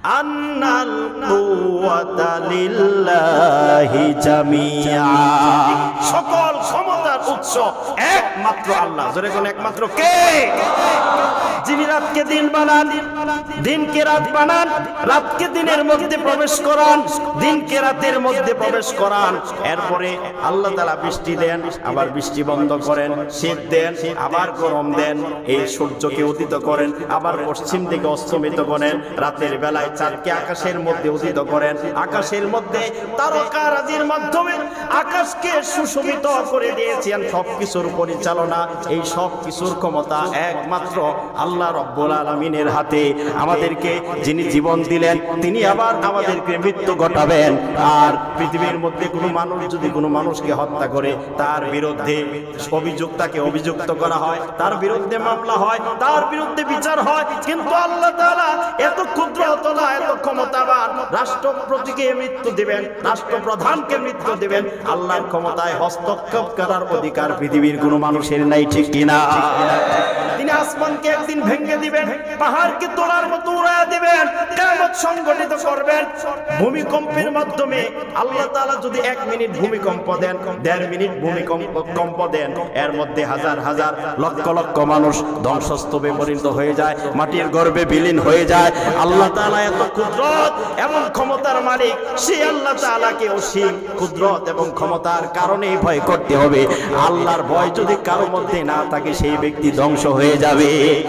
আন্নাল কুওয়াতা লিল্লাহি জামিআ, সকল ক্ষমতার উৎস একমাত্র আল্লাহ। জোরে কোন একমাত্র কে? যিনি রাতকে দিন বানান, দিনকে রাত বানান, রাতকে দিনের মধ্যে প্রবেশ করান, দিনকে রাতের মধ্যে প্রবেশ করান। এরপরে আল্লাহ তাআলা বৃষ্টি দেন, আবার বৃষ্টি বন্ধ করেন, শীত দেন, আবার গরম দেন, এই সূর্যকে উদিত করেন, আবার পশ্চিম দিকে অস্তমিত করেন, রাতের বেলায় চাঁদকে আকাশের মধ্যে উদিত করেন, আকাশের মধ্যে তারকারাজির মাধ্যমে আকাশকে সুশোভিত করে দিয়েছেন। সবকিছুর পরিচালনা, এই সব কিছুর ক্ষমতা একমাত্র আল্লাহ রব্বুল আলামিনের হাতে। আমাদেরকে যিনি জীবন দিলেন, তিনি আবার আমাদেরকে মৃত্যু ঘটাবেন। আর পৃথিবীর মধ্যে কোনো মানুষ যদি কোনো মানুষকে হত্যা করে, তার বিরুদ্ধে তাকে অভিযুক্ত করা হয়, তার বিরুদ্ধে মামলা হয়, তার বিরুদ্ধে বিচার হয়। কিন্তু আল্লাহ তাআলা এত ক্ষুদ্রত না, এত ক্ষমতাবান, রাষ্ট্রপতিকে মৃত্যু দিবেন, রাষ্ট্রপ্রধানকে মৃত্যু দিবেন। আল্লাহর ক্ষমতায় হস্তক্ষেপ করার অধিকার পৃথিবীর কোনো মানুষের নাই, ঠিক কিনা? তিনি আসমানকে একদিন ভেঙে দিবেন, পাহাড়কে তোলার মতো উড়াইয়া দিবেন, কিয়ামত সংগঠিত করবেন ভূমিকম্পের মাধ্যমে। আল্লাহ তাআলা যদি 1 মিনিট ভূমিকম্প দেন, 1.5 মিনিট ভূমিকম্প দেন, এর মধ্যে হাজার হাজার লক্ষ লক্ষ মানুষ ধ্বংসস্তূপে পরিণত হয়ে যায়, মাটির গর্ভে বিলীন হয়ে যায়। আল্লাহ তাআলা এত কুদরত এবং ক্ষমতার মালিক, সেই আল্লাহ তাআলাকে অসীম কুদরত এবং ক্ষমতার কারণেই ভয় করতে হবে। আল্লাহর ভয় যদি কারো মধ্যে না থাকে, সেই ব্যক্তি ধ্বংস হয়ে যাবে।